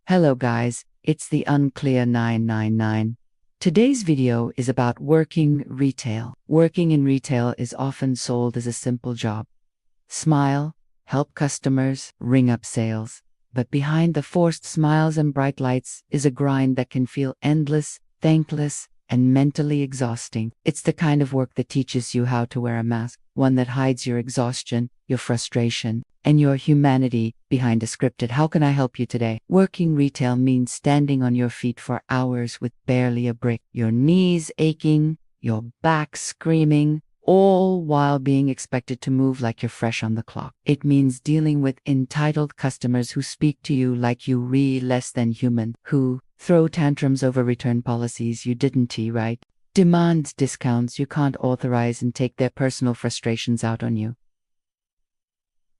Hello guys, it's the Unclear 999. Today's video is about working retail. Working in retail is often sold as a simple job. Smile, help customers, ring up sales. But behind the forced smiles and bright lights is a grind that can feel endless, thankless, and mentally exhausting. It's the kind of work that teaches you how to wear a mask, one that hides your exhaustion, your frustration, and your humanity behind a scripted "How can I help you today?" Working retail means standing on your feet for hours with barely a break, your knees aching, your back screaming, all while being expected to move like you're fresh on the clock. It means dealing with entitled customers who speak to you like you re less than human, who throw tantrums over return policies you didn't right, demand discounts you can't authorize, and take their personal frustrations out on you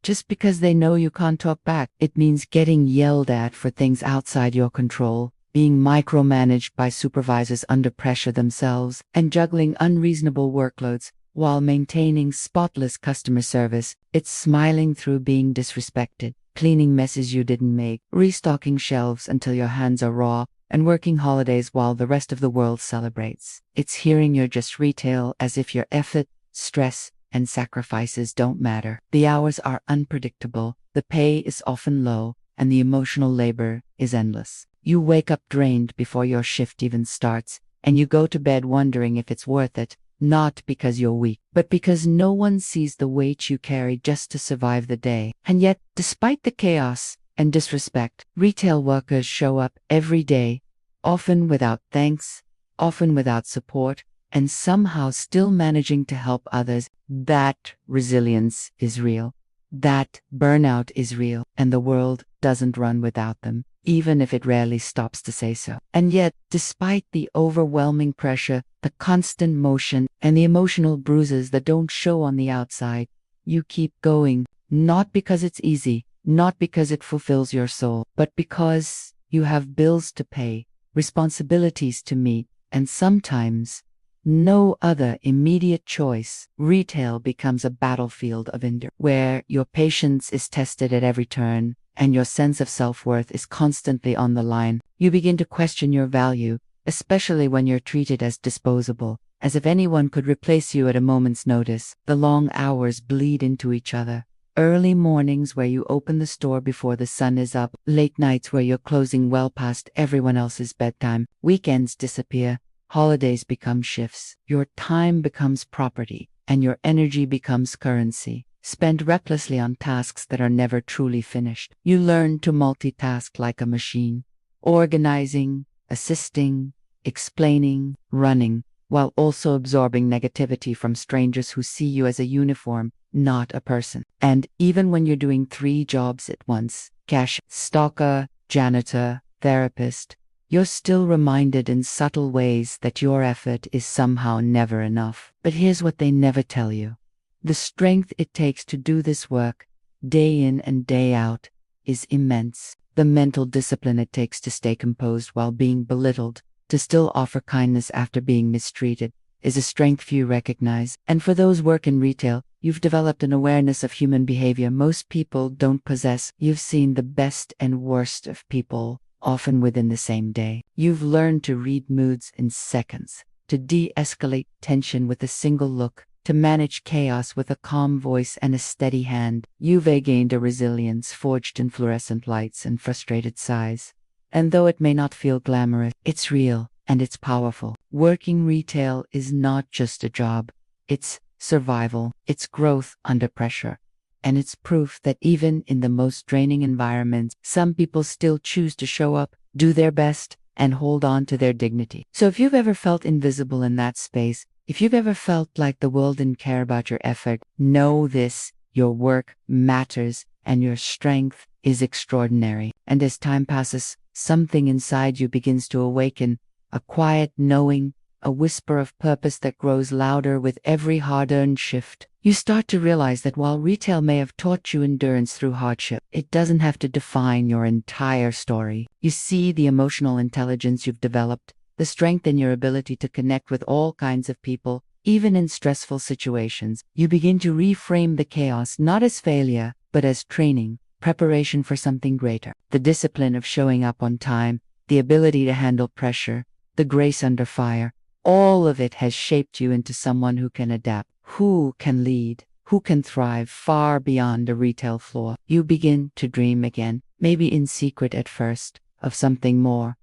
just because they know you can't talk back. It means getting yelled at for things outside your control, being micromanaged by supervisors under pressure themselves, and juggling unreasonable workloads while maintaining spotless customer service. It's smiling through being disrespected, cleaning messes you didn't make, restocking shelves until your hands are raw, and working holidays while the rest of the world celebrates. It's hearing you're just retail as if your effort, stress, and sacrifices don't matter. The hours are unpredictable, the pay is often low, and the emotional labor is endless. You wake up drained before your shift even starts, and you go to bed wondering if it's worth it, not because you're weak, but because no one sees the weight you carry just to survive the day. And yet, despite the chaos and disrespect, retail workers show up every day, often without thanks, often without support, and somehow still managing to help others. That resilience is real. That burnout is real, and the world doesn't run without them, even if it rarely stops to say so. And yet, despite the overwhelming pressure, the constant motion, and the emotional bruises that don't show on the outside, you keep going, not because it's easy, not because it fulfills your soul, but because you have bills to pay, responsibilities to meet, and sometimes no other immediate choice. Retail becomes a battlefield of endurance, where your patience is tested at every turn, and your sense of self-worth is constantly on the line. You begin to question your value, especially when you're treated as disposable, as if anyone could replace you at a moment's notice. The long hours bleed into each other. Early mornings where you open the store before the sun is up, late nights where you're closing well past everyone else's bedtime, weekends disappear, holidays become shifts, your time becomes property, and your energy becomes currency, spent recklessly on tasks that are never truly finished. You learn to multitask like a machine, organizing, assisting, explaining, running, while also absorbing negativity from strangers who see you as a uniform, not a person. And even when you're doing 3 jobs at once, cash, stalker, janitor, therapist, you're still reminded in subtle ways that your effort is somehow never enough. But here's what they never tell you. The strength it takes to do this work, day in and day out, is immense. The mental discipline it takes to stay composed while being belittled, to still offer kindness after being mistreated, is a strength few recognize. And for those work in retail, you've developed an awareness of human behavior most people don't possess. You've seen the best and worst of people, often within the same day. You've learned to read moods in seconds, to de-escalate tension with a single look, to manage chaos with a calm voice and a steady hand. You've gained a resilience forged in fluorescent lights and frustrated sighs. And though it may not feel glamorous, it's real and it's powerful. Working retail is not just a job. It's survival. It's growth under pressure. And it's proof that even in the most draining environments, some people still choose to show up, do their best, and hold on to their dignity. So if you've ever felt invisible in that space, if you've ever felt like the world didn't care about your effort, know this: your work matters and your strength is extraordinary. And as time passes, something inside you begins to awaken, a quiet knowing, a whisper of purpose that grows louder with every hard-earned shift. You start to realize that while retail may have taught you endurance through hardship, it doesn't have to define your entire story. You see the emotional intelligence you've developed, the strength in your ability to connect with all kinds of people, even in stressful situations. You begin to reframe the chaos not as failure, but as training, preparation for something greater. The discipline of showing up on time, the ability to handle pressure, the grace under fire, all of it has shaped you into someone who can adapt, who can lead, who can thrive far beyond a retail floor. You begin to dream again, maybe in secret at first, of something more.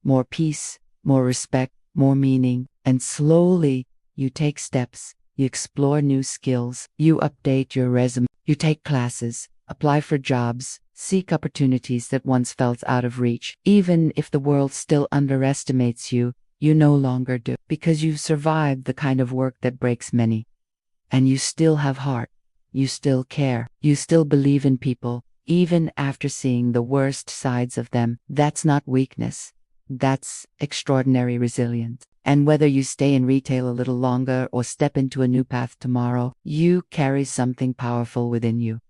More peace, more respect, more meaning, and slowly you take steps, you explore new skills, you update your resume, you take classes, apply for jobs, seek opportunities that once felt out of reach. Even if the world still underestimates you, you no longer do, because you've survived the kind of work that breaks many. And you still have heart, you still care, you still believe in people, even after seeing the worst sides of them. That's not weakness. That's extraordinary resilience. And whether you stay in retail a little longer or step into a new path tomorrow, you carry something powerful within you.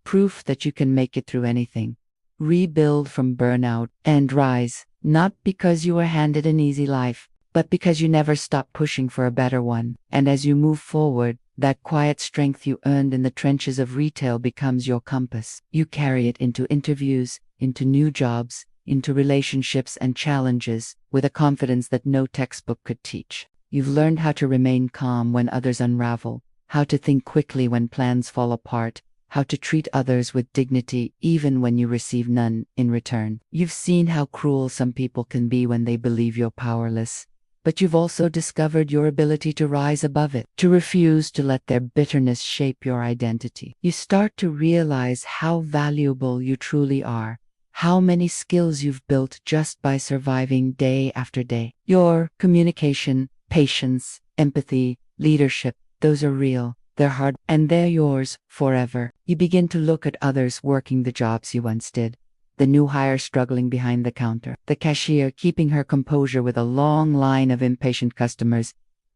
Proof that you can make it through anything. Rebuild from burnout and rise, not because you were handed an easy life, but because you never stopped pushing for a better one. And as you move forward, that quiet strength you earned in the trenches of retail becomes your compass. You carry it into interviews, into new jobs, into relationships and challenges, with a confidence that no textbook could teach. You've learned how to remain calm when others unravel, how to think quickly when plans fall apart, how to treat others with dignity even when you receive none in return. You've seen how cruel some people can be when they believe you're powerless, but you've also discovered your ability to rise above it, to refuse to let their bitterness shape your identity. You start to realize how valuable you truly are, how many skills you've built just by surviving day after day. Your communication, patience, empathy, leadership, those are real. They're hard, and they're yours forever. You begin to look at others working the jobs you once did. The new hire struggling behind the counter, the cashier keeping her composure with a long line of impatient customers,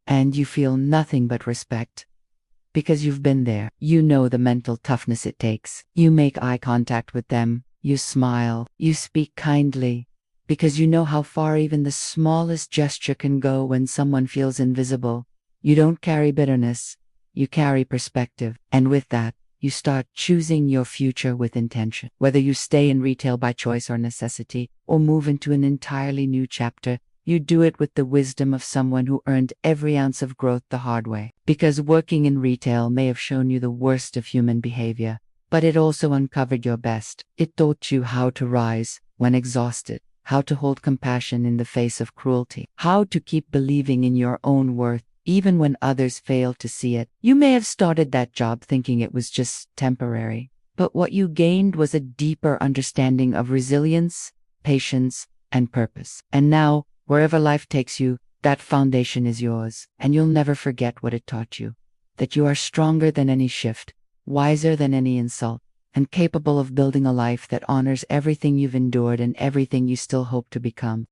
and you feel nothing but respect. Because you've been there, you know the mental toughness it takes. You make eye contact with them, you smile, you speak kindly, because you know how far even the smallest gesture can go when someone feels invisible. You don't carry bitterness. You carry perspective, and with that, you start choosing your future with intention. Whether you stay in retail by choice or necessity, or move into an entirely new chapter, you do it with the wisdom of someone who earned every ounce of growth the hard way. Because working in retail may have shown you the worst of human behavior, but it also uncovered your best. It taught you how to rise when exhausted, how to hold compassion in the face of cruelty, how to keep believing in your own worth even when others fail to see it. You may have started that job thinking it was just temporary, but what you gained was a deeper understanding of resilience, patience, and purpose. And now, wherever life takes you, that foundation is yours, and you'll never forget what it taught you. That you are stronger than any shift, wiser than any insult, and capable of building a life that honors everything you've endured and everything you still hope to become.